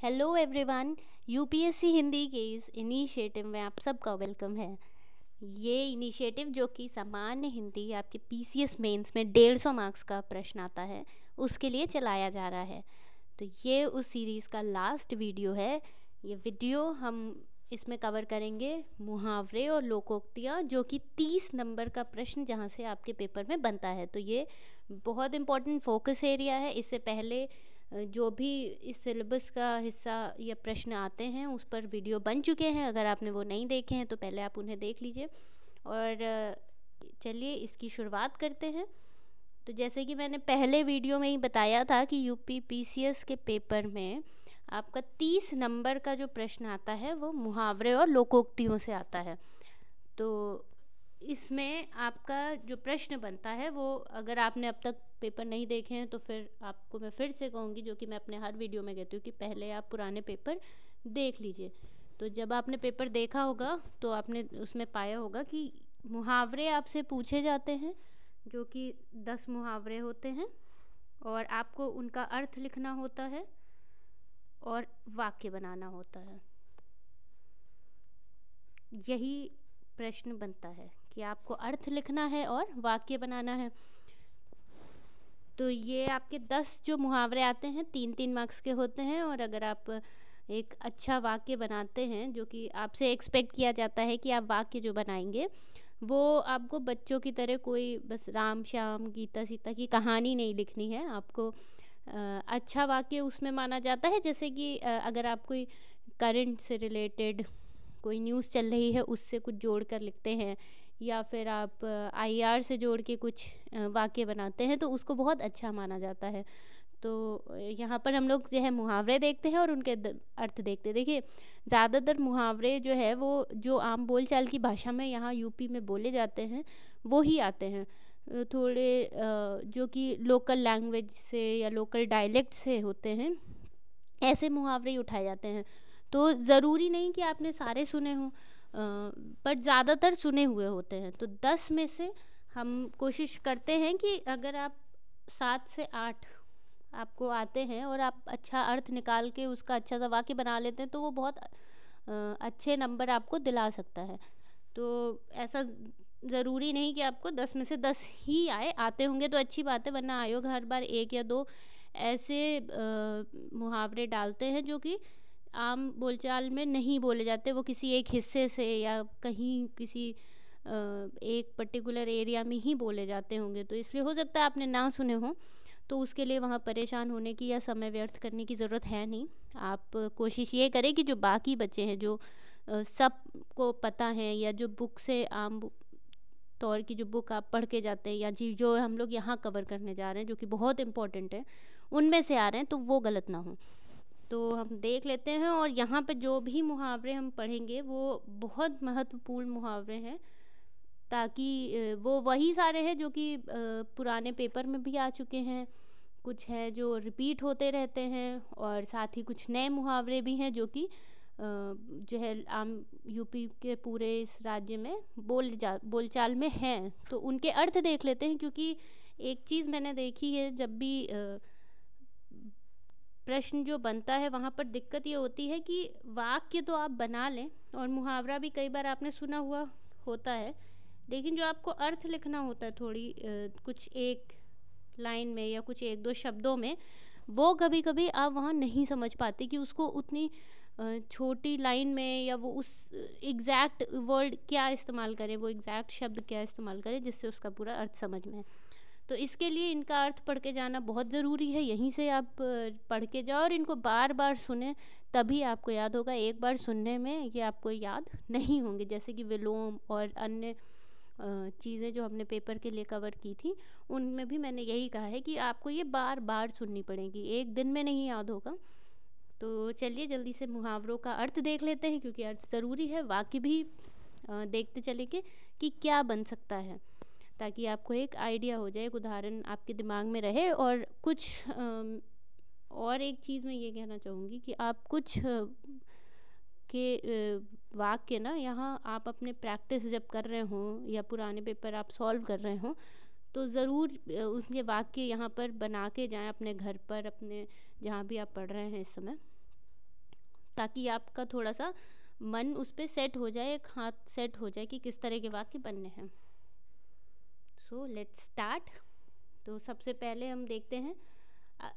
Hello everyone. UPSC Hindi के इस initiative में आप सबका वेलकम है। ये इनिशिएटिव जो कि सामान्य हिंदी आपके पीसीएस मेंस में 150 मार्क्स का प्रश्न आता है उसके लिए चलाया जा रहा है। तो ये उस सीरीज़ का लास्ट वीडियो है। ये वीडियो हम इसमें कवर करेंगे मुहावरे और लोकोक्तियाँ, जो कि 30 नंबर का प्रश्न जहाँ से आपके पेपर में बनता है। तो ये बहुत इम्पोर्टेंट फोकस एरिया है। इससे पहले जो भी इस सिलेबस का हिस्सा या प्रश्न आते हैं उस पर वीडियो बन चुके हैं। अगर आपने वो नहीं देखे हैं तो पहले आप उन्हें देख लीजिए। और चलिए इसकी शुरुआत करते हैं। तो जैसे कि मैंने पहले वीडियो में ही बताया था कि यूपी पीसीएस के पेपर में आपका 30 नंबर का जो प्रश्न आता है वो मुहावरे और लोकोक्तियों से आता है। तो इसमें आपका जो प्रश्न बनता है वो, अगर आपने अब तक पेपर नहीं देखे हैं तो फिर आपको मैं फिर से कहूँगी, जो कि मैं अपने हर वीडियो में कहती हूँ, कि पहले आप पुराने पेपर देख लीजिए। तो जब आपने पेपर देखा होगा तो आपने उसमें पाया होगा कि मुहावरे आपसे पूछे जाते हैं, जो कि 10 मुहावरे होते हैं और आपको उनका अर्थ लिखना होता है और वाक्य बनाना होता है। यही प्रश्न बनता है कि आपको अर्थ लिखना है और वाक्य बनाना है। तो ये आपके 10 जो मुहावरे आते हैं 3-3 मार्क्स के होते हैं। और अगर आप एक अच्छा वाक्य बनाते हैं, जो कि आपसे एक्सपेक्ट किया जाता है कि आप वाक्य जो बनाएंगे वो आपको बच्चों की तरह कोई बस राम श्याम गीता सीता की कहानी नहीं लिखनी है। आपको अच्छा वाक्य उसमें माना जाता है, जैसे कि अगर आप कोई करंट से रिलेटेड कोई न्यूज़ चल रही है उससे कुछ जोड़ कर लिखते हैं, या फिर आप आईआर से जोड़ के कुछ वाक्य बनाते हैं तो उसको बहुत अच्छा माना जाता है। तो यहाँ पर हम लोग जो है मुहावरे देखते हैं और उनके अर्थ देखते हैं। देखिए, ज़्यादातर मुहावरे जो है वो जो आम बोलचाल की भाषा में यहाँ यूपी में बोले जाते हैं वो ही आते हैं। थोड़े जो कि लोकल लैंग्वेज से या लोकल डायलेक्ट से होते हैं, ऐसे मुहावरे ही उठाए जाते हैं। तो ज़रूरी नहीं कि आपने सारे सुने हों, पर ज़्यादातर सुने हुए होते हैं। तो 10 में से हम कोशिश करते हैं कि अगर आप 7 से 8 आपको आते हैं और आप अच्छा अर्थ निकाल के उसका अच्छा सा वाक्य बना लेते हैं तो वो बहुत अच्छे नंबर आपको दिला सकता है। तो ऐसा ज़रूरी नहीं कि आपको 10 में से 10 ही आते होंगे तो अच्छी बात है, वरना आयोग हर बार 1 या 2 ऐसे मुहावरे डालते हैं जो कि आम बोलचाल में नहीं बोले जाते। वो किसी एक हिस्से से या कहीं किसी एक पर्टिकुलर एरिया में ही बोले जाते होंगे। तो इसलिए हो सकता है आपने ना सुने हों, तो उसके लिए वहाँ परेशान होने की या समय व्यर्थ करने की ज़रूरत है नहीं। आप कोशिश ये करें कि जो बाकी बचे हैं, जो सबको पता है, या जो बुक से आम तौर की जो बुक आप पढ़ के जाते हैं, या जो हम लोग यहाँ कवर करने जा रहे हैं जो कि बहुत इम्पोर्टेंट है, उनमें से आ रहे हैं, तो वो गलत ना हो। तो हम देख लेते हैं। और यहाँ पे जो भी मुहावरे हम पढ़ेंगे वो बहुत महत्वपूर्ण मुहावरे हैं, ताकि वो वही सारे हैं जो कि पुराने पेपर में भी आ चुके हैं, कुछ हैं जो रिपीट होते रहते हैं, और साथ ही कुछ नए मुहावरे भी हैं जो कि जो है आम यूपी के पूरे इस राज्य में बोलचाल में हैं। तो उनके अर्थ देख लेते हैं, क्योंकि एक चीज़ मैंने देखी है, जब भी प्रश्न जो बनता है वहाँ पर दिक्कत ये होती है कि वाक्य तो आप बना लें और मुहावरा भी कई बार आपने सुना हुआ होता है, लेकिन जो आपको अर्थ लिखना होता है थोड़ी कुछ एक लाइन में या कुछ 1-2 शब्दों में, वो कभी कभी आप वहाँ नहीं समझ पाते कि उसको उतनी छोटी लाइन में या वो उस एग्जैक्ट वर्ड क्या इस्तेमाल करें, वो एग्जैक्ट शब्द क्या इस्तेमाल करें जिससे उसका पूरा अर्थ समझ में आए। तो इसके लिए इनका अर्थ पढ़ के जाना बहुत ज़रूरी है। यहीं से आप पढ़ के जाओ और इनको बार बार सुने, तभी आपको याद होगा। एक बार सुनने में ये आपको याद नहीं होंगे, जैसे कि विलोम और अन्य चीज़ें जो हमने पेपर के लिए कवर की थी, उनमें भी मैंने यही कहा है कि आपको ये बार बार सुननी पड़ेगी, एक दिन में नहीं याद होगा। तो चलिए जल्दी से मुहावरों का अर्थ देख लेते हैं, क्योंकि अर्थ ज़रूरी है। वाक्य भी देखते चलेंगे कि क्या बन सकता है, ताकि आपको एक आइडिया हो जाए, एक उदाहरण आपके दिमाग में रहे। और कुछ और एक चीज़ मैं ये कहना चाहूँगी कि आप कुछ के वाक्य ना, यहाँ आप अपने प्रैक्टिस जब कर रहे हों या पुराने पेपर आप सॉल्व कर रहे हों, तो ज़रूर उसके वाक्य यहाँ पर बना के जाएं अपने घर पर, अपने जहाँ भी आप पढ़ रहे हैं इस समय। ताकि आपका थोड़ा सा मन उस पर सेट हो जाए, एक हाथ सेट हो जाए कि किस तरह के वाक्य बनने हैं। So let's start. तो सबसे पहले हम देखते हैं,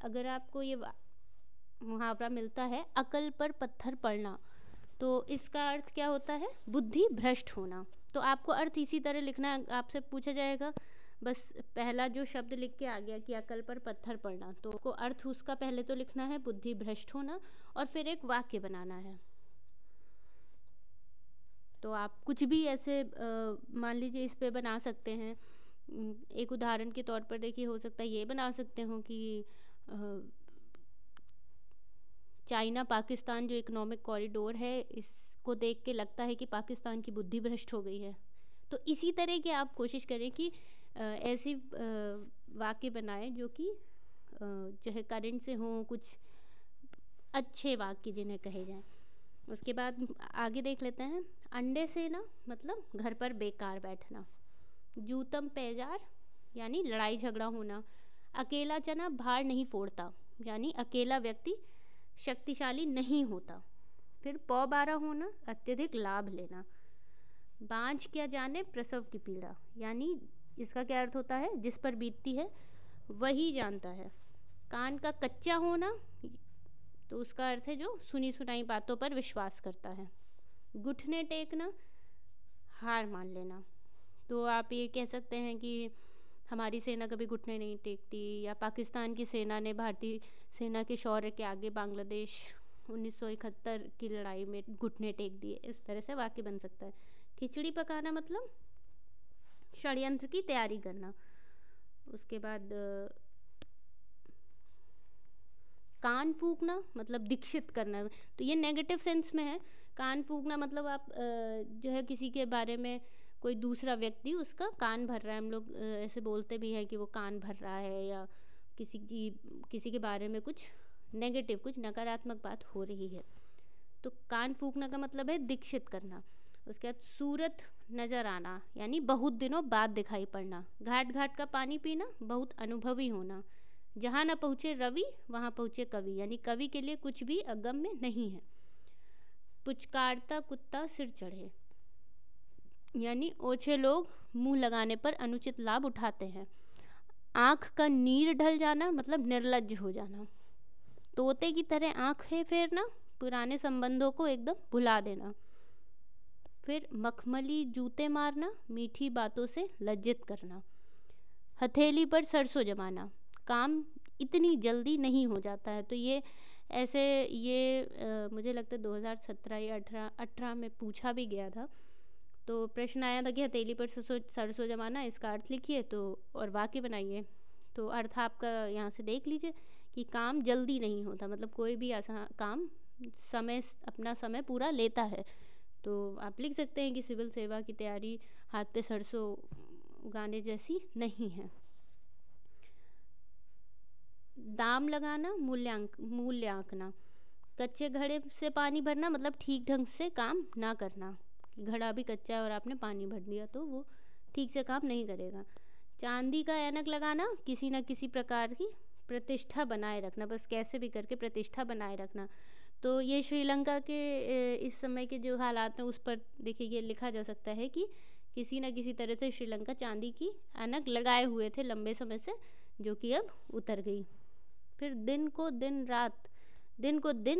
अगर आपको ये मुहावरा मिलता है अकल पर पत्थर पड़ना, तो इसका अर्थ क्या होता है? बुद्धि भ्रष्ट होना। तो आपको अर्थ इसी तरह लिखना है, आपसे पूछा जाएगा बस पहला जो शब्द लिख के आ गया कि अकल पर पत्थर पड़ना, तो को अर्थ उसका पहले तो लिखना है बुद्धि भ्रष्ट होना, और फिर एक वाक्य बनाना है। तो आप कुछ भी ऐसे मान लीजिए इस पे बना सकते हैं। एक उदाहरण के तौर पर देखिए, हो सकता है ये बना सकते हो कि चाइना पाकिस्तान जो इकोनॉमिक कॉरिडोर है, इसको देख के लगता है कि पाकिस्तान की बुद्धि भ्रष्ट हो गई है। तो इसी तरह के आप कोशिश करें कि ऐसी वाक्य बनाएं जो कि जो है करंट से हों, कुछ अच्छे वाक्य जिन्हें कहे जाएं। उसके बाद आगे देख लेते हैं। अंडे से ना मतलब घर पर बेकार बैठना। जूतम पैजार यानी लड़ाई झगड़ा होना। अकेला चना भार नहीं फोड़ता, यानी अकेला व्यक्ति शक्तिशाली नहीं होता। फिर पौ बारह होना, अत्यधिक लाभ लेना। बाँझ क्या जाने प्रसव की पीड़ा, यानी इसका क्या अर्थ होता है? जिस पर बीतती है वही जानता है। कान का कच्चा होना, तो उसका अर्थ है जो सुनी सुनाई बातों पर विश्वास करता है। घुटने टेकना, हार मान लेना। तो आप ये कह सकते हैं कि हमारी सेना कभी घुटने नहीं टेकती, या पाकिस्तान की सेना ने भारतीय सेना के शौर्य के आगे बांग्लादेश 1971 की लड़ाई में घुटने टेक दिए। इस तरह से वाक्य बन सकता है। खिचड़ी पकाना मतलब षड्यंत्र की तैयारी करना। उसके बाद कान फूंकना मतलब दीक्षित करना, तो ये नेगेटिव सेंस में है। कान फूंकना मतलब आप जो है किसी के बारे में, कोई दूसरा व्यक्ति उसका कान भर रहा है, हम लोग ऐसे बोलते भी हैं कि वो कान भर रहा है, या किसी के बारे में कुछ नेगेटिव, कुछ नकारात्मक बात हो रही है। तो कान फूंकना का मतलब है दीक्षित करना। उसके बाद सूरत नज़र आना, यानी बहुत दिनों बाद दिखाई पड़ना। घाट घाट का पानी पीना, बहुत अनुभवी होना। जहाँ न पहुँचे रवि वहाँ पहुँचे कवि, यानी कवि के लिए कुछ भी अगम्य नहीं है। पुचकारता कुत्ता सिर चढ़े, यानी ओछे लोग मुंह लगाने पर अनुचित लाभ उठाते हैं। आँख का नीर ढल जाना मतलब निर्लज्ज हो जाना। तोते की तरह आँखें फेरना, पुराने संबंधों को एकदम भुला देना। फिर मखमली जूते मारना, मीठी बातों से लज्जित करना। हथेली पर सरसों जमाना, काम इतनी जल्दी नहीं हो जाता है। तो ये ऐसे मुझे लगता है 2017 या 18 में पूछा भी गया था। तो प्रश्न आया था कि हथेली पर सरसों जमाना, इसका अर्थ लिखिए तो और वाक्य बनाइए। तो अर्थ आपका यहाँ से देख लीजिए कि काम जल्दी नहीं होता, मतलब कोई भी ऐसा काम अपना समय पूरा लेता है। तो आप लिख सकते हैं कि सिविल सेवा की तैयारी हाथ पे सरसों उगाने जैसी नहीं है। दाम लगाना, मूल्य आंकना। कच्चे घड़े से पानी भरना मतलब ठीक ढंग से काम ना करना। घड़ा भी कच्चा है और आपने पानी भर दिया तो वो ठीक से काम नहीं करेगा। चांदी का ऐनक लगाना, किसी न किसी प्रकार की प्रतिष्ठा बनाए रखना, बस कैसे भी करके प्रतिष्ठा बनाए रखना। तो ये श्रीलंका के इस समय के जो हालात हैं उस पर देखिए ये लिखा जा सकता है कि किसी न किसी तरह से श्रीलंका चांदी की ऐनक लगाए हुए थे लंबे समय से, जो कि अब उतर गई। फिर दिन को दिन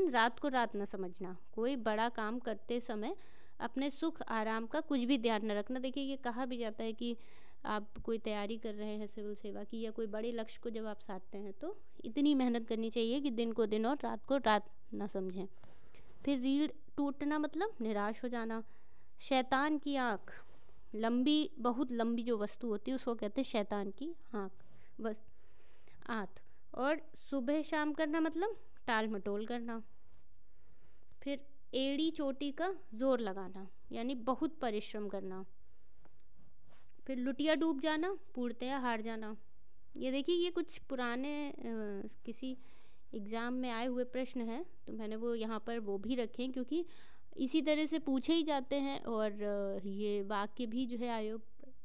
रात को रात न समझना। कोई बड़ा काम करते समय अपने सुख आराम का कुछ भी ध्यान न रखना। देखिए ये कहा भी जाता है कि आप कोई तैयारी कर रहे हैं सिविल सेवा की, या कोई बड़े लक्ष्य को जब आप साधते हैं तो इतनी मेहनत करनी चाहिए कि दिन को दिन और रात को रात ना समझें। फिर रीढ़ टूटना मतलब निराश हो जाना। शैतान की आँख, बहुत लंबी जो वस्तु होती है उसको कहते हैं शैतान की आँख। और सुबह शाम करना मतलब टाल मटोल करना। फिर एड़ी चोटी का जोर लगाना, यानी बहुत परिश्रम करना। फिर लुटिया डूब जाना, पूर्णतया हार जाना। ये देखिए ये कुछ पुराने किसी एग्ज़ाम में आए हुए प्रश्न हैं, तो मैंने वो यहाँ पर वो भी रखे हैं क्योंकि इसी तरह से पूछे ही जाते हैं, और ये वाक्य भी जो है आयोग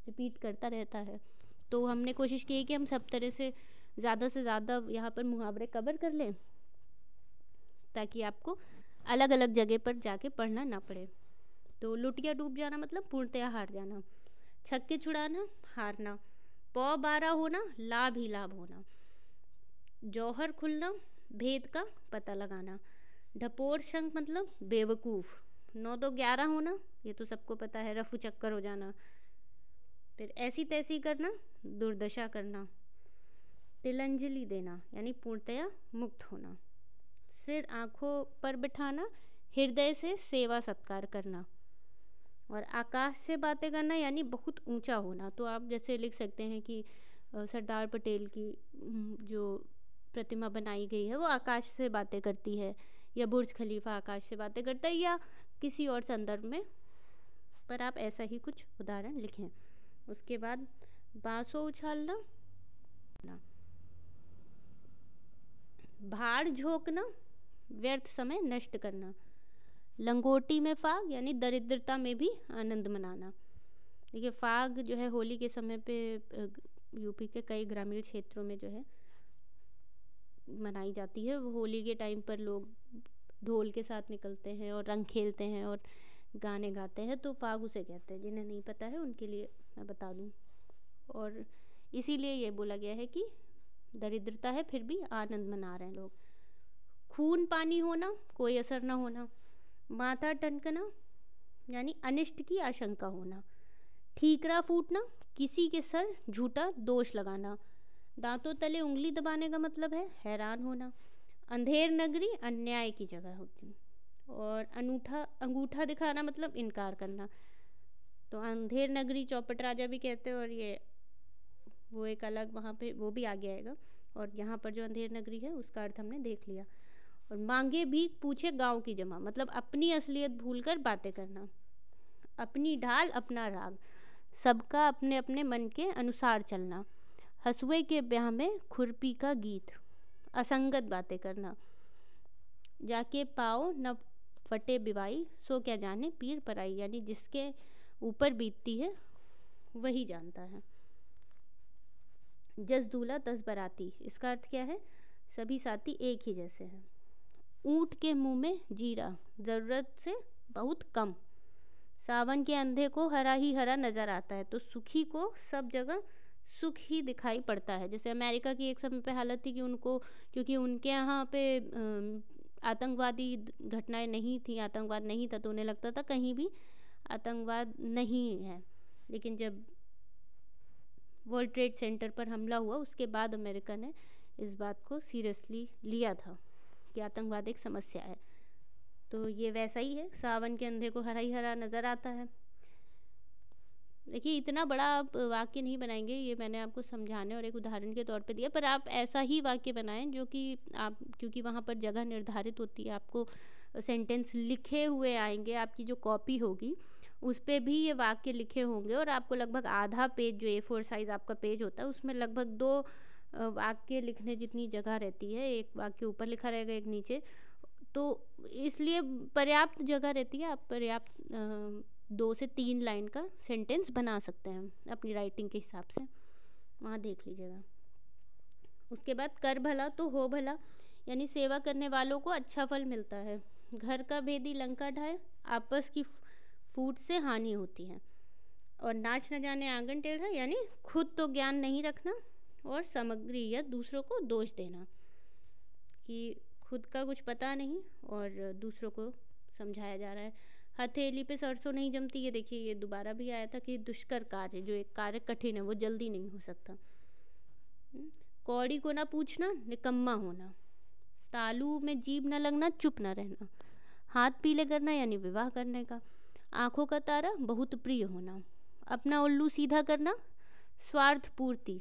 रिपीट करता रहता है। तो हमने कोशिश की है कि हम सब तरह से ज़्यादा यहाँ पर मुहावरे कवर कर लें, ताकि आपको अलग अलग जगह पर जाके पढ़ना ना पड़े। तो लुटिया डूब जाना मतलब पूर्णतया हार जाना। छक्के छुड़ाना, हारना। पौ 12 होना, लाभ ही लाभ होना। जौहर खुलना, भेद का पता लगाना। ढपोर शंख मतलब बेवकूफ़। 9 2 11 होना, ये तो सबको पता है, रफू चक्कर हो जाना। फिर ऐसी तैसी करना, दुर्दशा करना। तिलंजलि देना यानी पूर्णतया मुक्त होना। सिर आँखों पर बिठाना, हृदय से सेवा सत्कार करना। और आकाश से बातें करना यानी बहुत ऊंचा होना। तो आप जैसे लिख सकते हैं कि सरदार पटेल की जो प्रतिमा बनाई गई है वो आकाश से बातें करती है, या बुर्ज खलीफा आकाश से बातें करता है, या किसी और संदर्भ में, पर आप ऐसा ही कुछ उदाहरण लिखें। उसके बाद बांसों उछालना, भाड़ झोंकना, व्यर्थ समय नष्ट करना। लंगोटी में फाग यानी दरिद्रता में भी आनंद मनाना। देखिए फाग जो है होली के समय पे यूपी के कई ग्रामीण क्षेत्रों में जो है मनाई जाती है। वो होली के टाइम पर लोग ढोल के साथ निकलते हैं और रंग खेलते हैं और गाने गाते हैं, तो फाग उसे कहते हैं। जिन्हें नहीं पता है उनके लिए मैं बता दूं। और इसीलिए ये बोला गया है कि दरिद्रता है फिर भी आनंद मना रहे हैं लोग। खून पानी होना, कोई असर ना होना। माथा टनकना यानी अनिष्ट की आशंका होना। ठीकरा फूटना, किसी के सर झूठा दोष लगाना। दांतों तले उंगली दबाने का मतलब है हैरान होना। अंधेर नगरी अन्याय की जगह होती। और अंगूठा दिखाना मतलब इनकार करना। तो अंधेर नगरी चौपट राजा भी कहते हैं, और ये वो एक अलग वहाँ पे वो भी आगे आएगा। और यहाँ पर जो अंधेर नगरी है उसका अर्थ हमने देख लिया। और मांगे भीख पूछे गांव की जमा मतलब अपनी असलियत भूलकर बातें करना। अपनी ढाल अपना राग, सबका अपने अपने मन के अनुसार चलना। हसुए के ब्याह में खुरपी का गीत, असंगत बातें करना। जाके पाओ न फटे बिवाई, सो क्या जाने पीर पराई यानी जिसके ऊपर बीतती है वही जानता है। जस दूल्हा तस बराती, इसका अर्थ क्या है? सभी साथी एक ही जैसे हैं। ऊंट के मुंह में जीरा, ज़रूरत से बहुत कम। सावन के अंधे को हरा ही हरा नज़र आता है, तो सुखी को सब जगह सुख ही दिखाई पड़ता है। जैसे अमेरिका की एक समय पे हालत थी कि उनको, क्योंकि उनके यहाँ पे आतंकवादी घटनाएं नहीं थी, आतंकवाद नहीं था, तो उन्हें लगता था कहीं भी आतंकवाद नहीं है। लेकिन जब वर्ल्ड ट्रेड सेंटर पर हमला हुआ उसके बाद अमेरिका ने इस बात को सीरियसली लिया था कि आतंकवाद एक समस्या है। तो ये वैसा ही है, सावन के अंधे को हरा ही हरा नज़र आता है। देखिए इतना बड़ा आप वाक्य नहीं बनाएंगे, ये मैंने आपको समझाने और एक उदाहरण के तौर पे दिया, पर आप ऐसा ही वाक्य बनाएं जो कि आप, क्योंकि वहाँ पर जगह निर्धारित होती है, आपको सेंटेंस लिखे हुए आएंगे, आपकी जो कॉपी होगी उस पर भी ये वाक्य लिखे होंगे, और आपको लगभग आधा पेज, जो A4 साइज़ आपका पेज होता है उसमें लगभग 2 वाक्य लिखने जितनी जगह रहती है। एक वाक्य ऊपर लिखा रहेगा, एक नीचे, तो इसलिए पर्याप्त जगह रहती है। आप पर्याप्त 2 से 3 लाइन का सेंटेंस बना सकते हैं अपनी राइटिंग के हिसाब से, वहाँ देख लीजिएगा। उसके बाद कर भला तो हो भला यानी सेवा करने वालों को अच्छा फल मिलता है। घर का भेदी लंका ढाए, आपस की फूट से हानि होती है। और नाच न जाने आंगन टेढ़ा यानी खुद तो ज्ञान नहीं रखना और सामग्री या दूसरों को दोष देना, कि खुद का कुछ पता नहीं और दूसरों को समझाया जा रहा है। हथेली पे सरसों नहीं जमती, ये देखिए ये दोबारा भी आया था कि दुष्कर कार्य, जो एक कार्य कठिन है वो जल्दी नहीं हो सकता। कौड़ी को ना पूछना, निकम्मा होना। तालू में जीभ न लगना, चुप न रहना। हाथ पीले करना यानी विवाह करने का। आँखों का तारा, बहुत प्रिय होना। अपना उल्लू सीधा करना, स्वार्थ पूर्ति।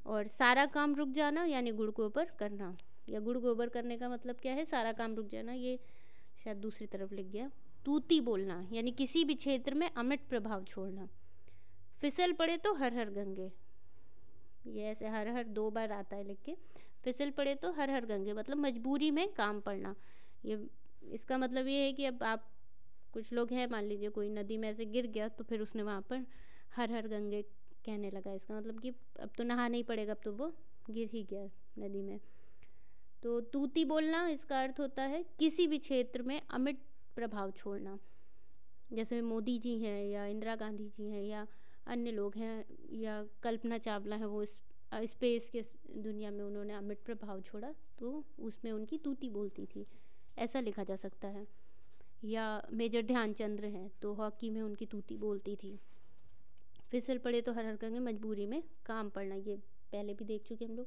और सारा काम रुक जाना यानी गुड़ गोबर करना, या गुड़ गोबर करने का मतलब क्या है? सारा काम रुक जाना, ये शायद दूसरी तरफ लिख गया। तूती बोलना यानी किसी भी क्षेत्र में अमिट प्रभाव छोड़ना। फिसल पड़े तो हर हर गंगे, ये ऐसे हर हर 2 बार आता है लिख के। फिसल पड़े तो हर हर गंगे मतलब मजबूरी में काम पड़ना। ये इसका मतलब ये है कि अब आप, कुछ लोग हैं, मान लीजिए कोई नदी में ऐसे गिर गया तो फिर उसने वहाँ पर हर हर गंगे कहने लगा। इसका मतलब कि अब तो नहाना ही पड़ेगा, अब तो वो गिर ही गया नदी में। तो तूती बोलना इसका अर्थ होता है किसी भी क्षेत्र में अमिट प्रभाव छोड़ना। जैसे मोदी जी हैं या इंदिरा गांधी जी हैं या अन्य लोग हैं या कल्पना चावला है, वो स्पेस के दुनिया में उन्होंने अमिट प्रभाव छोड़ा, तो उसमें उनकी तूती बोलती थी, ऐसा लिखा जा सकता है। या मेजर ध्यानचंद्र हैं तो हॉकी में उनकी तूती बोलती थी। फिसल पड़े तो हर हर करके मजबूरी में काम पड़ना, ये पहले भी देख चुके हम लोग।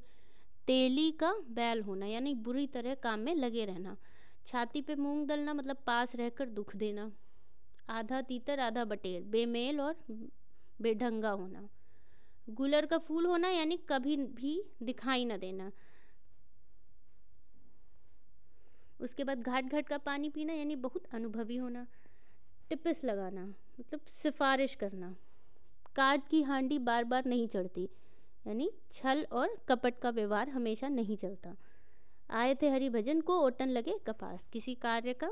तेली का बैल होना यानी बुरी तरह काम में लगे रहना। छाती पे मूंग दलना मतलब पास रहकर दुख देना। आधा तीतर आधा बटेर, बेमेल और बेढंगा होना। गुलर का फूल होना यानी कभी भी दिखाई न देना। उसके बाद घाट घाट का पानी पीना यानी बहुत अनुभवी होना। टिपिस लगाना मतलब सिफारिश करना। काट की हांडी बार बार नहीं चढ़ती यानी छल और कपट का व्यवहार हमेशा नहीं चलता। आए थे हरि भजन को ओटन लगे कपास, किसी कार्य का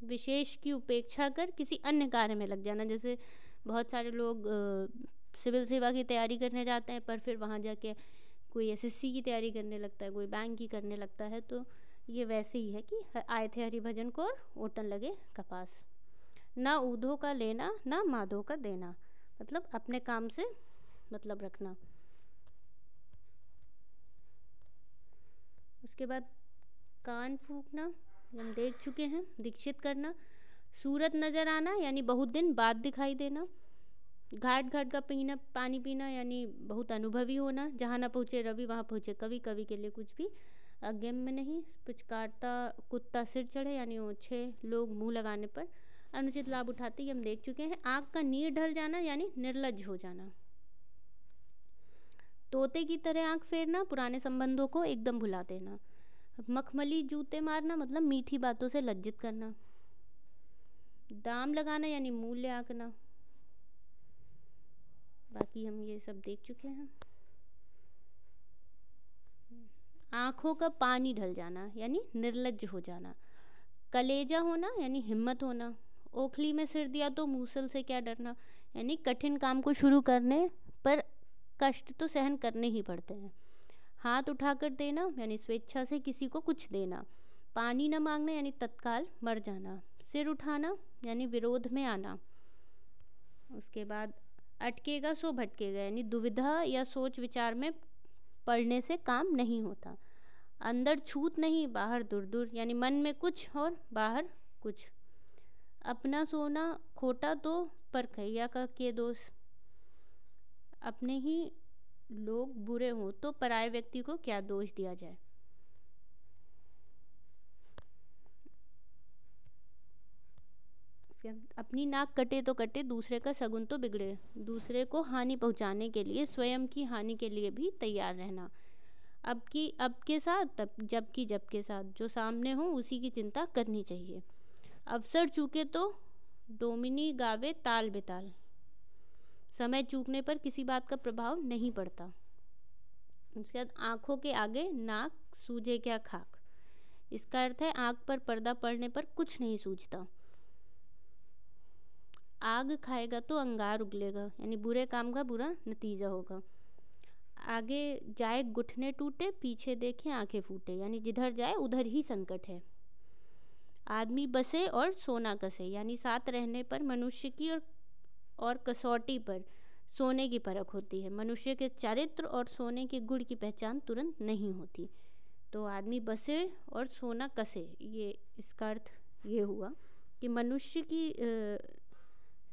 विशेष की उपेक्षा कर किसी अन्य कार्य में लग जाना। जैसे बहुत सारे लोग सिविल सेवा की तैयारी करने जाते हैं पर फिर वहाँ जाके कोई एसएससी की तैयारी करने लगता है, कोई बैंक की करने लगता है, तो ये वैसे ही है कि आए थे हरि भजन को और ओटन लगे कपास। ना ऊधो का लेना ना माधो का देना मतलब अपने काम से मतलब रखना। उसके बाद कान फूंकना हम देख चुके हैं। दीक्षित करना। सूरत नजर आना यानी बहुत दिन बाद दिखाई देना। घाट घाट का पीना पानी पीना यानी बहुत अनुभवी होना। जहाँ ना पहुँचे रवि वहाँ पहुँचे कवि, कवि के लिए कुछ भी अज्ञम में नहीं। पुचकारता कुत्ता सिर चढ़े यानी ओछे लोग मुंह लगाने पर अनुचित लाभ उठाते, ये हम देख चुके हैं। आँख का नीर ढल जाना यानी निर्लज्ज हो जाना। तोते की तरह आँख फेरना पुराने संबंधों को एकदम भुला देना। मखमली जूते मारना मतलब मीठी बातों से लज्जित करना। दाम लगाना यानी मूल्य आंकना। बाकी हम ये सब देख चुके हैं। आँखों का पानी ढल जाना यानी निर्लज्ज हो जाना। कलेजा होना यानी हिम्मत होना। ओखली में सिर दिया तो मूसल से क्या डरना यानी कठिन काम को शुरू करने पर कष्ट तो सहन करने ही पड़ते हैं। हाथ उठाकर देना यानी स्वेच्छा से किसी को कुछ देना। पानी न मांगना यानी तत्काल मर जाना। सिर उठाना यानी विरोध में आना। उसके बाद अटकेगा सो भटकेगा यानी दुविधा या सोच विचार में पढ़ने से काम नहीं होता। अंदर छूत नहीं बाहर दूर दूर यानी मन में कुछ और बाहर कुछ। अपना सोना खोटा तो परखैया का के दोष। अपने ही लोग बुरे हों तो पराये व्यक्ति को क्या दोष दिया जाए। अपनी नाक कटे तो कटे दूसरे का शगुन तो बिगड़े। दूसरे को हानि पहुंचाने के लिए स्वयं की हानि के लिए भी तैयार रहना। अब के साथ तब जब के साथ जो सामने हो उसी की चिंता करनी चाहिए। अवसर चूके तो डोमिनी गावे ताल बेताल। समय चूकने पर किसी बात का प्रभाव नहीं पड़ता। उसके बाद आँखों के आगे नाक सूझे क्या खाक। इसका अर्थ है आँख पर पर्दा पड़ने पर कुछ नहीं सूझता। आग खाएगा तो अंगार उगलेगा यानी बुरे काम का बुरा नतीजा होगा। आगे जाए घुटने टूटे पीछे देखे आंखें फूटे यानी जिधर जाए उधर ही संकट है। आदमी बसे और सोना कसे यानी साथ रहने पर मनुष्य की और कसौटी पर सोने की परख होती है। मनुष्य के चरित्र और सोने के गुण की पहचान तुरंत नहीं होती। तो आदमी बसे और सोना कसे, ये इसका अर्थ ये हुआ कि मनुष्य की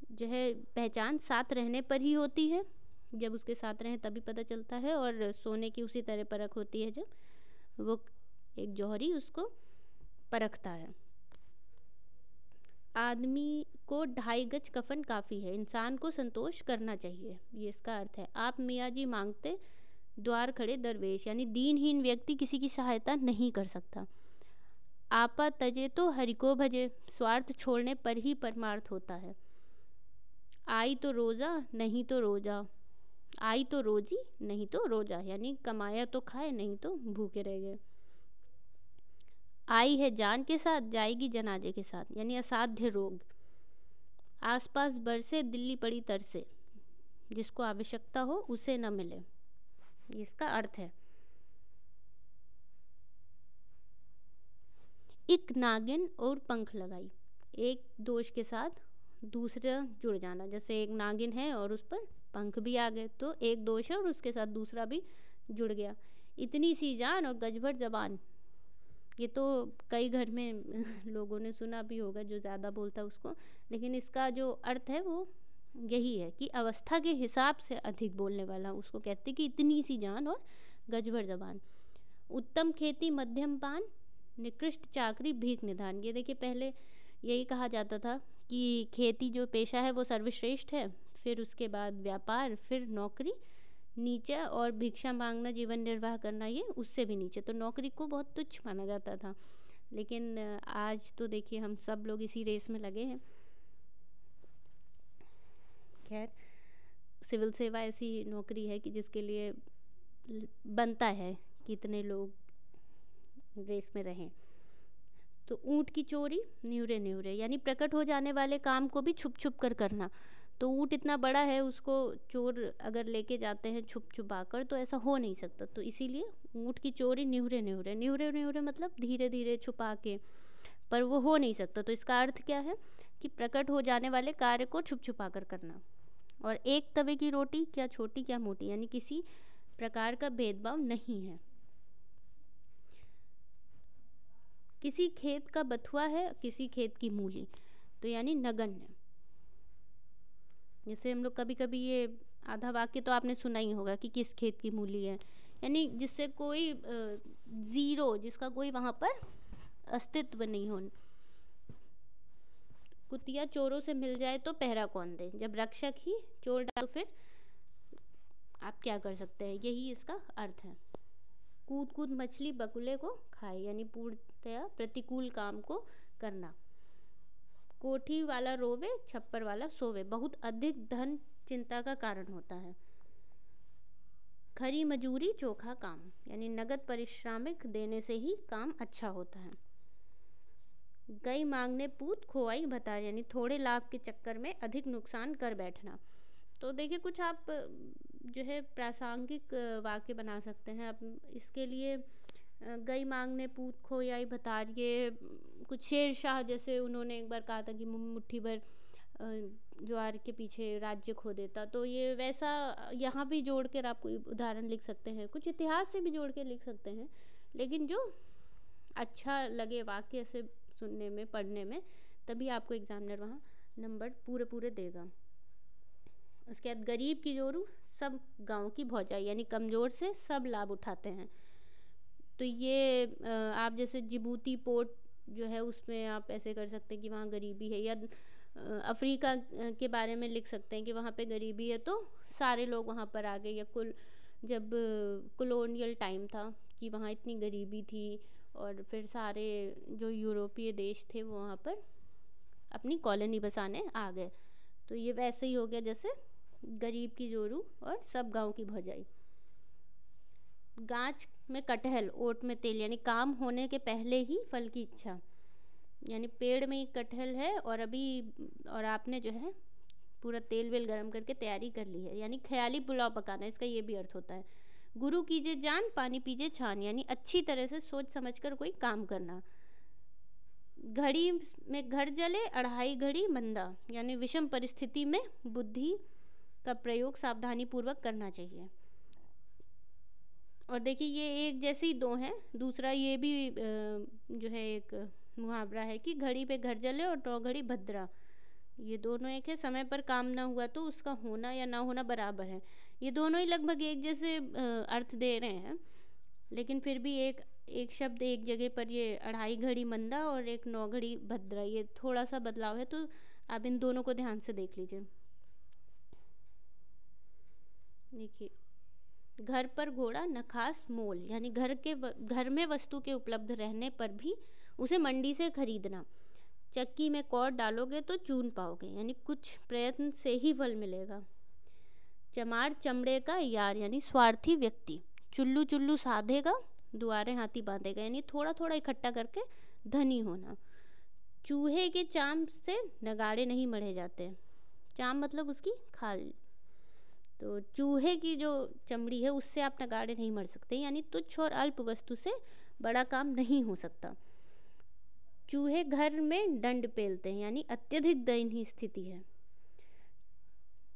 जो है पहचान साथ रहने पर ही होती है। जब उसके साथ रहें तभी पता चलता है। और सोने की उसी तरह परख होती है जब वो एक जौहरी उसको परखता है। आदमी को 2.5 गज कफन काफ़ी है। इंसान को संतोष करना चाहिए, ये इसका अर्थ है। आप मियाँ जी मांगते द्वार खड़े दरवेश यानी दीनहीन व्यक्ति किसी की सहायता नहीं कर सकता। आपा तजे तो हरि को भजे, स्वार्थ छोड़ने पर ही परमार्थ होता है। आई तो रोज़ा नहीं तो रोजा, आई तो रोजी नहीं तो रोजा यानी कमाया तो खाए नहीं तो भूखे रह गए। आई है जान के साथ जाएगी जनाजे के साथ यानी असाध्य रोग। आसपास बरसे दिल्ली पड़ी तरसे, जिसको आवश्यकता हो उसे न मिले, इसका अर्थ है। एक नागिन और पंख लगाई। एक दोष के साथ दूसरा जुड़ जाना, जैसे एक नागिन है और उस पर पंख भी आ गए, तो एक दोष है और उसके साथ दूसरा भी जुड़ गया। इतनी सी जान और गजभर जबान, ये तो कई घर में लोगों ने सुना भी होगा, जो ज़्यादा बोलता है उसको। लेकिन इसका जो अर्थ है वो यही है कि अवस्था के हिसाब से अधिक बोलने वाला, उसको कहते कि इतनी सी जान और गजभर जबान। उत्तम खेती मध्यम पान, निकृष्ट चाकरी भीख निधान। ये देखिए, पहले यही कहा जाता था कि खेती जो पेशा है वो सर्वश्रेष्ठ है, फिर उसके बाद व्यापार, फिर नौकरी नीचा, और भिक्षा मांगना, जीवन निर्वाह करना ये उससे भी नीचे। तो नौकरी को बहुत तुच्छ माना जाता था, लेकिन आज तो देखिए हम सब लोग इसी रेस में लगे हैं। खैर, सिविल सेवा ऐसी नौकरी है कि जिसके लिए बनता है कि इतने लोग रेस में रहें। तो ऊँट की चोरी न्यूरे न्यूरे, यानी प्रकट हो जाने वाले काम को भी छुप छुप कर करना। तो ऊँट इतना बड़ा है, उसको चोर अगर लेके जाते हैं छुप छुपा कर तो ऐसा हो नहीं सकता, तो इसीलिए ऊँट की चोरी न्यूरे न्यूरे। न्यूरे न्यूरे मतलब धीरे धीरे छुपा के, पर वो हो नहीं सकता। तो इसका अर्थ क्या है कि प्रकट हो जाने वाले कार्य को छुप छुपा कर करना। और एक तवे की रोटी, क्या छोटी क्या मोटी, यानी किसी प्रकार का भेदभाव नहीं है। किसी खेत का बथुआ है, किसी खेत की मूली, तो यानी नगण्य। जैसे हम लोग कभी कभी ये आधा वाक्य तो आपने सुना ही होगा कि किस खेत की मूली है, यानी जिससे कोई जीरो, जिसका कोई वहाँ पर अस्तित्व नहीं हो। कुतिया चोरों से मिल जाए तो पहरा कौन दे, जब रक्षक ही चोर डाल तो फिर आप क्या कर सकते हैं, यही इसका अर्थ है। कूद कूद मछली बकुले को खाए, यानी पूर्णतया प्रतिकूल काम को करना। कोठी वाला रोवे, छप्पर वाला सोवे, बहुत अधिक धन चिंता का कारण होता है। खरी मजूरी चोखा काम, यानी नगद पारिश्रमिक देने से ही काम अच्छा होता है। गई मांगने पूत खोआई भतार, यानी थोड़े लाभ के चक्कर में अधिक नुकसान कर बैठना। तो देखिए, कुछ आप जो है प्रासंगिक वाक्य बना सकते हैं आप इसके लिए। गई मांगने पूत खोआई भतार, ये कुछ शेरशाह जैसे उन्होंने एक बार कहा था कि मुट्ठी भर ज्वार के पीछे राज्य खो देता, तो ये वैसा यहाँ भी जोड़ कर आप कोई उदाहरण लिख सकते हैं। कुछ इतिहास से भी जोड़ के लिख सकते हैं, लेकिन जो अच्छा लगे वाक्य से सुनने में, पढ़ने में, तभी आपको एग्जामिनर वहाँ नंबर पूरे पूरे देगा। उसके बाद गरीब की जोरू, सब गांव की भौजाई, यानी कमज़ोर से सब लाभ उठाते हैं। तो ये आप जैसे जिबूती पोर्ट जो है उसमें आप ऐसे कर सकते हैं कि वहाँ गरीबी है, या अफ्रीका के बारे में लिख सकते हैं कि वहाँ पे गरीबी है तो सारे लोग वहाँ पर आ गए। या जब कॉलोनियल टाइम था कि वहाँ इतनी गरीबी थी और फिर सारे जो यूरोपीय देश थे वो वहाँ पर अपनी कॉलोनी बसाने आ गए। तो ये वैसे ही हो गया जैसे गरीब की जोरू और सब गांव की भौजाई। गाछ में कटहल, ओट में तेल, यानी काम होने के पहले ही फल की इच्छा, यानी पेड़ में कटहल है और आपने जो है पूरा तेल वेल गरम करके तैयारी कर ली है, यानी ख्याली पुलाव पकाना, इसका ये भी अर्थ होता है। गुरु कीजिए जान, पानी पीजिए छान, यानी अच्छी तरह से सोच समझकर कोई काम करना। घड़ी में घर जले, अढ़ाई घड़ी मंदा, यानी विषम परिस्थिति में बुद्धि का प्रयोग सावधानी पूर्वक करना चाहिए। और देखिए, ये एक जैसे ही दो हैं। दूसरा ये भी जो है एक मुहावरा है कि घड़ी पे घर जले और 9 घड़ी भद्रा, ये दोनों एक है। समय पर काम ना हुआ तो उसका होना या ना होना बराबर है। ये दोनों ही लगभग एक जैसे अर्थ दे रहे हैं, लेकिन फिर भी एक शब्द एक जगह पर, ये अढ़ाई घड़ी मंदा और एक 9 घड़ी भद्रा, ये थोड़ा सा बदलाव है। तो आप इन दोनों को ध्यान से देख लीजिए। देखिए, घर पर घोड़ा न खास मोल, यानी घर में वस्तु के उपलब्ध रहने पर भी उसे मंडी से खरीदना। चक्की में कौड़ डालोगे तो चून पाओगे, यानी कुछ प्रयत्न से ही फल मिलेगा। चमार चमड़े का यार, यानी स्वार्थी व्यक्ति। चुल्लू चुल्लू साधेगा, दुआरे हाथी बांधेगा, यानी थोड़ा थोड़ा इकट्ठा करके धनी होना। चूहे के चाम से नगाड़े नहीं मढ़े जाते, चाम मतलब उसकी खाल। तो चूहे की जो चमड़ी है उससे आप नगाड़े नहीं मढ़ सकते, यानी तुच्छ और अल्प वस्तु से बड़ा काम नहीं हो सकता। चूहे घर में डंड पेलते हैं, यानी अत्यधिक दयनीय स्थिति है।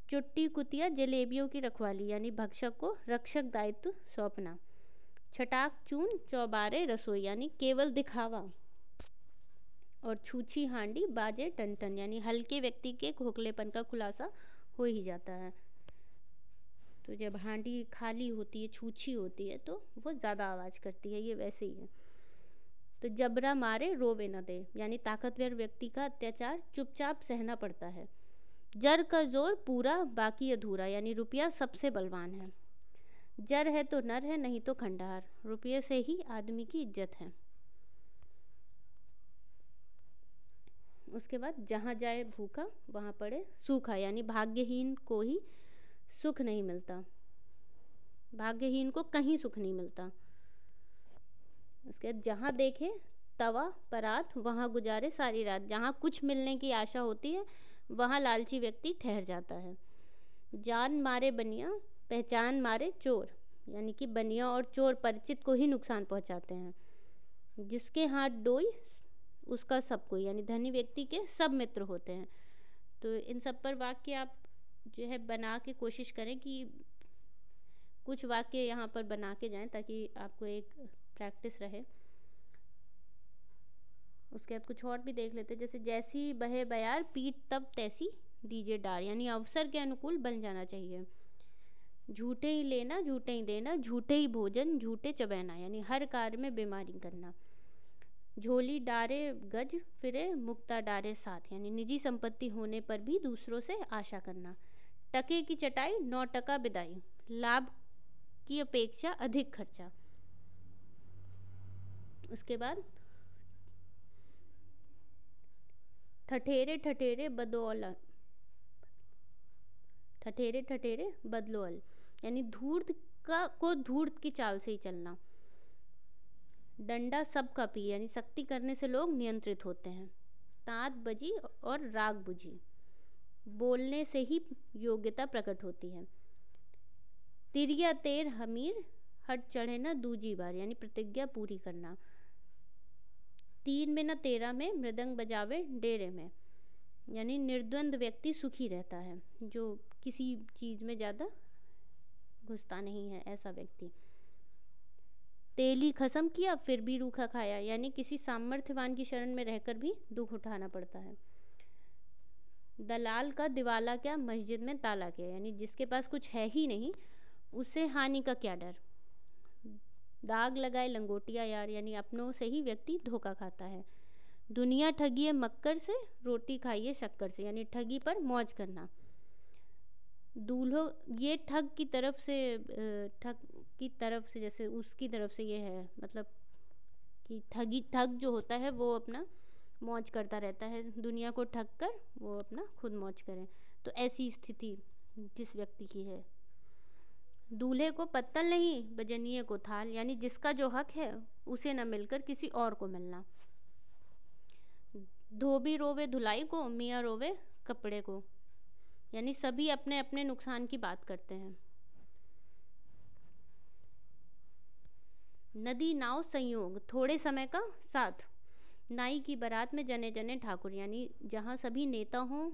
चुट्टी कुतिया जलेबियों की रखवाली, यानी भक्षक को रक्षक दायित्व सौंपना। छटाक चून चौबारे रसोई, यानी केवल दिखावा। और छूछी हांडी बाजे टन, यानी हल्के व्यक्ति के खोखलेपन का खुलासा हो ही जाता है। तो जब हांडी खाली होती है, छूछी होती है, तो वो ज़्यादा आवाज़ करती है, ये वैसे ही है। तो जबरा मारे रोवे न दे, यानी ताकतवर व्यक्ति का अत्याचार चुपचाप सहना पड़ता है। जर का जोर पूरा बाकी अधूरा, यानी रुपया सबसे बलवान है। जर है तो नर है, नहीं तो खंडहर, रुपये से ही आदमी की इज्जत है। उसके बाद जहाँ जाए भूखा वहाँ पड़े सूखा, यानी भाग्यहीन को ही सुख नहीं मिलता, भाग्यहीन को कहीं सुख नहीं मिलता। उसके बाद जहाँ देखे तवा परात वहाँ गुजारे सारी रात, जहाँ कुछ मिलने की आशा होती है वहाँ लालची व्यक्ति ठहर जाता है। जान मारे बनिया पहचान मारे चोर, यानी कि बनिया और चोर परिचित को ही नुकसान पहुँचाते हैं। जिसके हाथ डोई उसका सब कोई, यानी धनी व्यक्ति के सब मित्र होते हैं। तो इन सब पर वाक्य आप जो है बना के कोशिश करें कि कुछ वाक्य यहाँ पर बना के जाएं, ताकि आपको एक प्रैक्टिस रहे। उसके बाद कुछ और भी देख लेते हैं, जैसे जैसी बहे बयार पीठ तब तैसी दीजिए डार, यानी अवसर के अनुकूल बन जाना चाहिए। झूठे ही लेना झूठे ही देना, झूठे ही भोजन झूठे चबैना, यानी हर कार्य में बीमारी करना। झोली डारे गज फिरे मुक्ता डारे साथ, यानी निजी संपत्ति होने पर भी दूसरों से आशा करना। टके की चटाई 9 टका बिदाई, लाभ की अपेक्षा अधिक खर्चा। उसके बाद ठठेरे ठठेरे बदौल, ठठेरे ठठेरे बदलोल, यानी धूर्त को धूर्त की चाल से ही चलना। डंडा सबका पी, यानी सख्ती करने से लोग नियंत्रित होते हैं। तांत बजी और राग बुझी, बोलने से ही योग्यता प्रकट होती है। तिरिया तेर हमीर हट चढ़े न दूजी बार, यानी प्रतिज्ञा पूरी करना। 3 में न 13 में मृदंग बजावे डेरे में, यानी निर्द्वंद व्यक्ति सुखी रहता है, जो किसी चीज़ में ज़्यादा घुसता नहीं है, ऐसा व्यक्ति। तेली खसम किया फिर भी रूखा खाया, यानी किसी सामर्थ्यवान की शरण में रहकर भी दुख उठाना पड़ता है। दलाल का दिवाला क्या मस्जिद में ताला क्या, यानी जिसके पास कुछ है ही नहीं उसे हानि का क्या डर। दाग लगाए लंगोटिया यार, यानी अपनों से ही व्यक्ति धोखा खाता है। दुनिया ठगिए मक्कर से रोटी खाइए शक्कर से, यानी ठगी पर मौज करना। दूल्हो ये ठग की तरफ से जैसे उसकी तरफ से ये है, मतलब कि ठग जो होता है वो अपना मौज करता रहता है, दुनिया को ठग कर वो अपना खुद मौज करें। तो ऐसी स्थिति जिस व्यक्ति की है। दूल्हे को पत्तल नहीं बजनिए को थाल, यानी जिसका जो हक है उसे न मिलकर किसी और को मिलना। धोबी रोवे धुलाई को मियाँ रोवे कपड़े को, यानी सभी अपने अपने नुकसान की बात करते हैं। नदी नाव संयोग थोड़े समय का साथ, नाई की बारात में जने जने ठाकुर, यानी जहाँ सभी नेता हों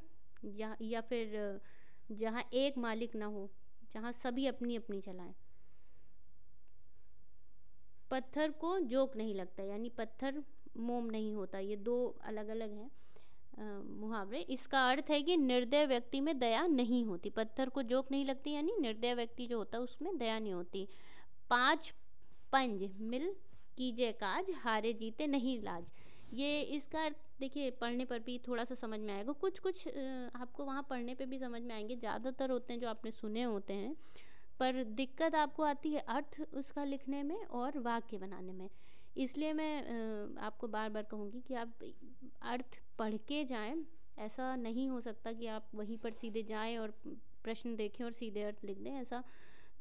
या फिर जहाँ एक मालिक ना हो, जहाँ सभी अपनी अपनी चलाएं। पत्थर को जोक नहीं लगता, यानी पत्थर मोम नहीं होता, ये 2 अलग अलग हैं मुहावरे। इसका अर्थ है कि निर्दय व्यक्ति में दया नहीं होती। पत्थर को जोक नहीं लगती, यानी निर्दय व्यक्ति जो होता है उसमें दया नहीं होती। 5 पंज मिल कीजिए काज, हारे जीते नहीं लाज, ये इसका अर्थ देखिए पढ़ने पर भी थोड़ा सा समझ में आएगा। कुछ आपको वहाँ पढ़ने पे भी समझ में आएंगे, ज़्यादातर होते हैं जो आपने सुने होते हैं, पर दिक्कत आपको आती है अर्थ उसका लिखने में और वाक्य बनाने में। इसलिए मैं आपको बार बार कहूँगी कि आप अर्थ पढ़ के जाएं। ऐसा नहीं हो सकता कि आप वहीं पर सीधे जाएं और प्रश्न देखें और सीधे अर्थ लिख दें, ऐसा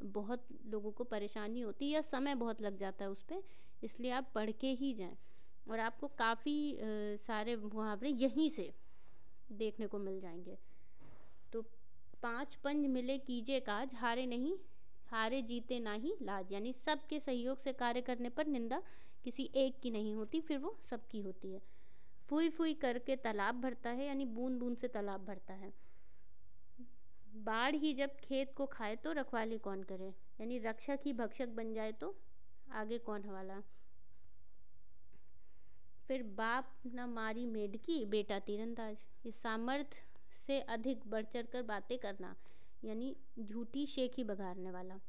बहुत लोगों को परेशानी होती है या समय बहुत लग जाता है उस पर। इसलिए आप पढ़ के ही जाएं और आपको काफ़ी सारे मुहावरे यहीं से देखने को मिल जाएंगे। तो 5 पंज मिले कीजिए काज, हारे जीते ना ही लाज, यानी सबके सहयोग से कार्य करने पर निंदा किसी एक की नहीं होती, फिर वो सबकी होती है। फुई फुई करके तालाब भरता है, यानी बूंद बूंद से तालाब भरता है। बाढ़ ही जब खेत को खाए तो रखवाली कौन करे, यानी रक्षक ही भक्षक बन जाए तो आगे कौन वाला। फिर बाप न मारी मेढकी बेटा तीरंदाज, ये सामर्थ्य से अधिक बढ़ चढ़ कर बातें करना, यानी झूठी शेखी बघाड़ने वाला।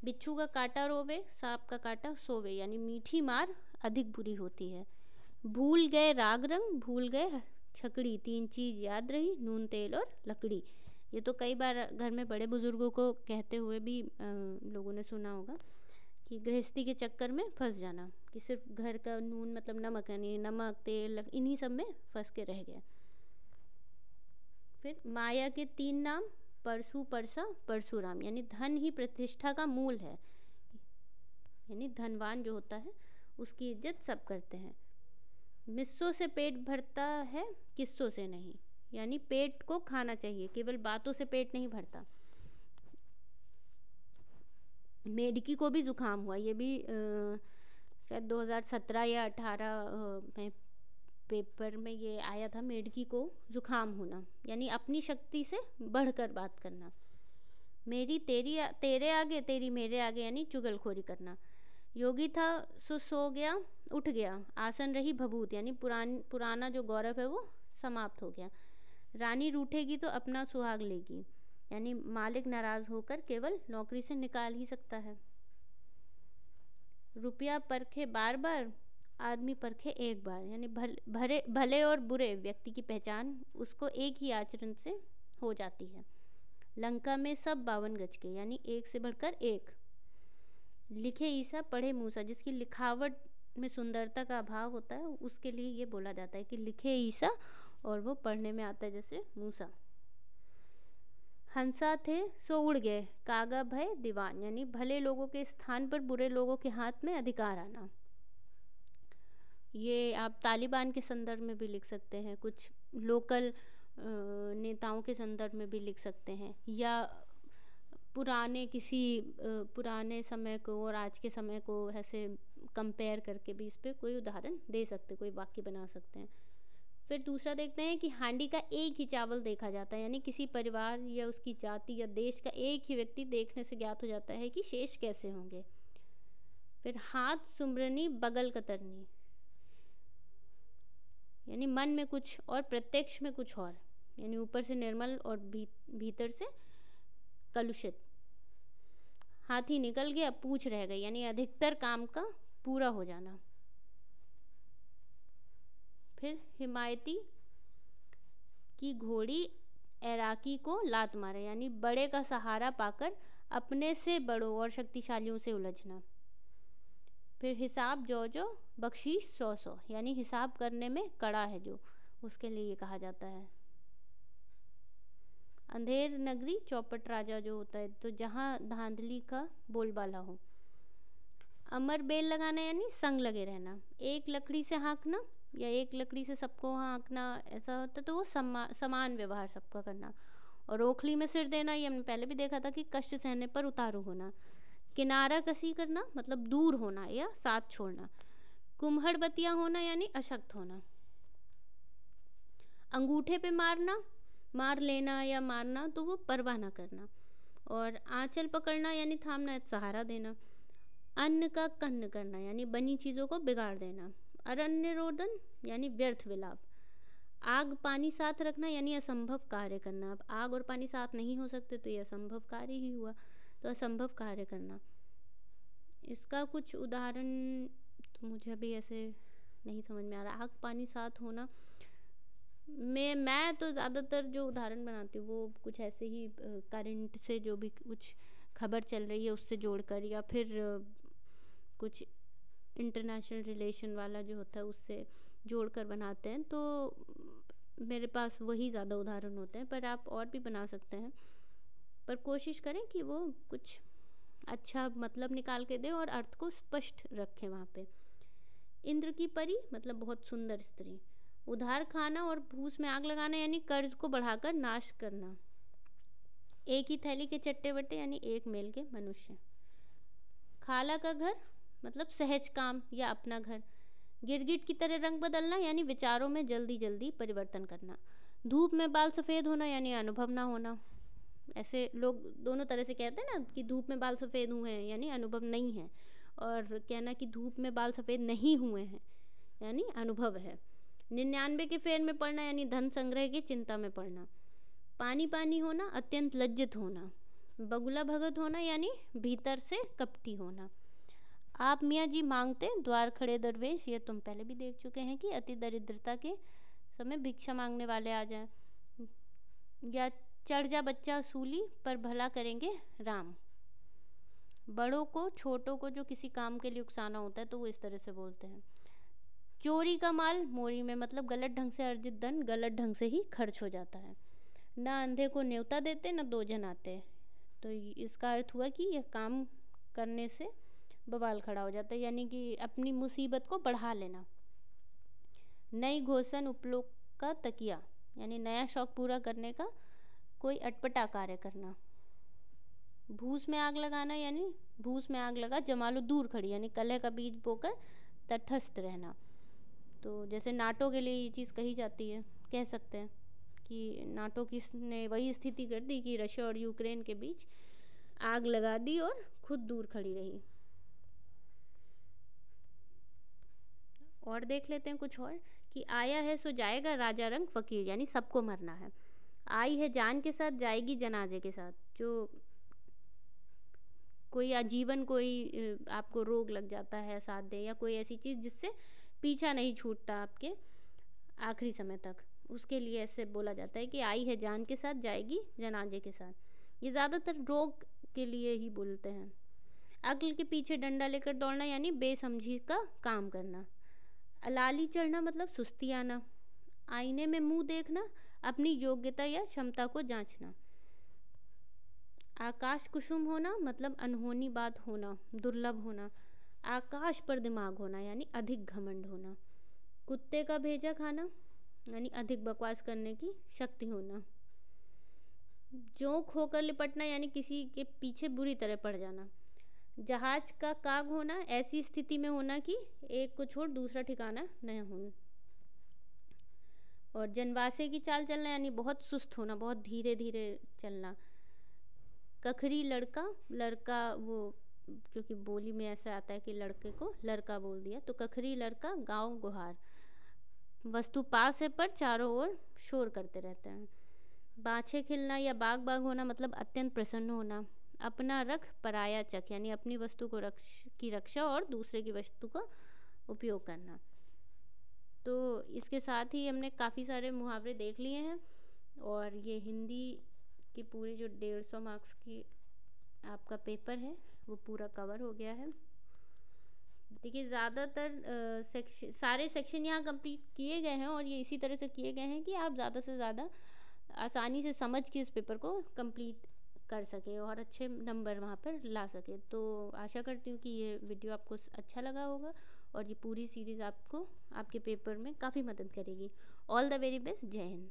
बिच्छू का काटा रोवे सांप का काटा सोवे, यानी मीठी मार अधिक बुरी होती है। भूल गए राग रंग भूल गए छकड़ी, तीन चीज याद रही नून तेल और लकड़ी। ये तो कई बार घर में बड़े बुजुर्गों को कहते हुए भी लोगों ने सुना होगा कि गृहस्थी के चक्कर में फंस जाना, कि सिर्फ घर का नून मतलब नमक, यानी नमक तेल इन्हीं सब में फंस के रह गया। फिर माया के तीन नाम परसू परसा परशुराम, यानी धन ही प्रतिष्ठा का मूल है, यानी धनवान जो होता है उसकी इज्जत सब करते हैं। मिस्सों से पेट भरता है किस्सों से नहीं, यानी पेट को खाना चाहिए, केवल बातों से पेट नहीं भरता। मेढकी को भी जुकाम हुआ, ये भी शायद 2017 या 18 में पेपर में ये आया था, मेढकी को जुकाम होना, यानी अपनी शक्ति से बढ़कर बात करना। मेरी तेरी तेरे आगे तेरी मेरे आगे, यानी चुगलखोरी करना। योगी था सो गया उठ गया, आसन रही भभूत, यानी पुराना जो गौरव है वो समाप्त हो गया। रानी रूठेगी तो अपना सुहाग लेगी, यानी मालिक नाराज होकर केवल नौकरी से निकाल ही सकता है। रुपया परखे बार बार आदमी परखे एक बार, यानी भले और बुरे व्यक्ति की पहचान उसको एक ही आचरण से हो जाती है। लंका में सब 52 गज के, यानी एक से बढ़कर एक। लिखे ईसा पढ़े मूसा, जिसकी लिखावट में सुंदरता का अभाव होता है उसके लिए ये बोला जाता है कि लिखे ईसा, और वो पढ़ने में आता है जैसे मूसा। हंसा थे सो उड़ गए कागा भय दीवान, यानी भले लोगों के स्थान पर बुरे लोगों के हाथ में अधिकार आना। ये आप तालिबान के संदर्भ में भी लिख सकते हैं, कुछ लोकल नेताओं के संदर्भ में भी लिख सकते हैं, या पुराने समय को और आज के समय को ऐसे कंपेयर करके भी इस पे कोई उदाहरण दे सकते, कोई वाक्य बना सकते हैं। फिर दूसरा देखते हैं कि हांडी का एक ही चावल देखा जाता है, यानी किसी परिवार या उसकी जाति या देश का एक ही व्यक्ति देखने से ज्ञात हो जाता है कि शेष कैसे होंगे। फिर हाथ सुमरनी बगल कतरनी, यानी मन में कुछ और प्रत्यक्ष में कुछ और, यानी ऊपर से निर्मल और भीतर से कलुषित। हाथी निकल गया पूंछ रह गई, यानी अधिकतर काम का पूरा हो जाना। फिर हिमायती की घोड़ी ऐराकी को लात मारे, यानी बड़े का सहारा पाकर अपने से बड़ों और शक्तिशालियों से उलझना। फिर हिसाब जो बख्शीश 100, यानी हिसाब करने में कड़ा है जो, उसके लिए ये कहा जाता है। अंधेर नगरी चौपट राजा जो होता है, तो जहाँ धांधली का बोलबाला हो। अमर बेल लगाना, यानी संग लगे रहना। एक लकड़ी से हाँकना या एक लकड़ी से सबको हाँकना, ऐसा होता तो वो समान व्यवहार सबका करना। और ओखली में सिर देना, ये हमने पहले भी देखा था कि कष्ट सहने पर उतारू होना। किनारा कसी करना मतलब दूर होना या साथ छोड़ना। कुम्हड़ बतिया होना, यानी अशक्त होना। अंगूठे पे मार लेना या मारना, तो वो परवाह ना करना। और आंचल पकड़ना यानी थामना, सहारा देना। अन्न का कन्न करना, यानी बनी चीज़ों को बिगाड़ देना। अरण्य रोदन यानी व्यर्थ विलाप। आग पानी साथ रखना, यानी असंभव कार्य करना। अब आग और पानी साथ नहीं हो सकते तो ये असंभव कार्य ही हुआ, तो असंभव कार्य करना। इसका कुछ उदाहरण तो मुझे अभी ऐसे नहीं समझ में आ रहा। आग पानी साथ होना मैं तो ज़्यादातर जो उदाहरण बनाती हूँ वो कुछ ऐसे ही करंट से जो भी कुछ खबर चल रही है उससे जोड़कर, या फिर कुछ इंटरनेशनल रिलेशन वाला जो होता है उससे जोड़कर बनाते हैं, तो मेरे पास वही ज़्यादा उदाहरण होते हैं। पर आप और भी बना सकते हैं, पर कोशिश करें कि वो कुछ अच्छा मतलब निकाल के दें और अर्थ को स्पष्ट रखें वहाँ पे। इंद्र की परी मतलब बहुत सुंदर स्त्री। उधार खाना और भूस में आग लगाना, यानी कर्ज को बढ़ाकर नाश करना। एक ही थैली के चट्टे बट्टे, यानी एक मेल के मनुष्य। खाला का घर मतलब सहज काम या अपना घर। गिरगिट की तरह रंग बदलना यानी विचारों में जल्दी जल्दी परिवर्तन करना। धूप में बाल सफ़ेद होना यानी अनुभव ना होना। ऐसे लोग दोनों तरह से कहते हैं ना कि धूप में बाल सफ़ेद हुए हैं यानी अनुभव नहीं है, और कहना कि धूप में बाल सफ़ेद नहीं हुए हैं यानी अनुभव है। 99 के फेर में पड़ना यानी धन संग्रह की चिंता में पड़ना। पानी पानी होना अत्यंत लज्जित होना। बगुला भगत होना यानी भीतर से कपटी होना। आप मियाँ जी मांगते द्वार खड़े दरवेश, ये तुम पहले भी देख चुके हैं कि अति दरिद्रता के समय भिक्षा मांगने वाले आ जाएं। या चढ़ जा बच्चा सूली पर भला करेंगे राम। बड़ों को छोटों को जो किसी काम के लिए उकसाना होता है तो वो इस तरह से बोलते हैं। चोरी का माल मोरी में, मतलब गलत ढंग से अर्जित धन गलत ढंग से ही खर्च हो जाता है। ना अंधे को न्योता देते ना दो जन आते। तो इसका अर्थ हुआ कि यह काम करने से बवाल खड़ा हो जाता है, यानी कि अपनी मुसीबत को बढ़ा लेना। नई घोषण उपलोक का तकिया, यानी नया शौक पूरा करने का कोई अटपटा कार्य करना। भूस में आग लगाना यानी भूस में आग लगा जमालो दूर खड़ी, यानी कलह का बीज बोकर तटस्थ रहना। तो जैसे नाटो के लिए ये चीज़ कही जाती है, कह सकते हैं कि नाटो ने वही स्थिति कर दी कि रशिया और यूक्रेन के बीच आग लगा दी और खुद दूर खड़ी रही। और देख लेते हैं कुछ और कि आया है सो जाएगा राजा रंग फकीर, यानी सबको मरना है। आई है जान के साथ जाएगी जनाजे के साथ। जो कोई आजीवन कोई आपको रोग लग जाता है साथ दे, या कोई ऐसी चीज़ जिससे पीछा नहीं छूटता आपके आखिरी समय तक, उसके लिए ऐसे बोला जाता है कि आई है जान के साथ जाएगी जनाजे के साथ। ये ज़्यादातर रोग के लिए ही बोलते हैं। अक्ल के पीछे डंडा लेकर दौड़ना यानी बेसमझी का काम करना। अलाली चढ़ना मतलब सुस्ती आना। आईने में मुंह देखना अपनी योग्यता या क्षमता को जांचना। आकाश कुसुम होना मतलब अनहोनी बात होना, दुर्लभ होना। आकाश पर दिमाग होना यानी अधिक घमंड होना। कुत्ते का भेजा खाना यानी अधिक बकवास करने की शक्ति होना। जोंक होकर लिपटना यानी किसी के पीछे बुरी तरह पड़ जाना। जहाज का काग होना ऐसी स्थिति में होना कि एक को छोड़ दूसरा ठिकाना न हो। और जनवासे की चाल चलना यानी बहुत सुस्त होना, बहुत धीरे धीरे चलना। कखरी लड़का, लड़का वो क्योंकि बोली में ऐसा आता है कि लड़के को लड़का बोल दिया, तो कखरी लड़का गाँव गुहार। वस्तु पास है पर चारों ओर शोर करते रहते हैं। बाछे खिलना या बाग बाग होना मतलब अत्यंत प्रसन्न होना। अपना रख पराया चख यानी अपनी वस्तु को रक्षा और दूसरे की वस्तु का उपयोग करना। तो इसके साथ ही हमने काफ़ी सारे मुहावरे देख लिए हैं, और ये हिंदी की पूरी जो 150 मार्क्स की आपका पेपर है वो पूरा कवर हो गया है। देखिए ज़्यादातर सारे सेक्शन यहाँ कंप्लीट किए गए हैं, और ये इसी तरह से किए गए हैं कि आप ज़्यादा से ज़्यादा आसानी से समझ के इस पेपर को कंप्लीट कर सके और अच्छे नंबर वहाँ पर ला सके। तो आशा करती हूँ कि ये वीडियो आपको अच्छा लगा होगा, और ये पूरी सीरीज़ आपको आपके पेपर में काफ़ी मदद करेगी। All the very best. जय हिंद।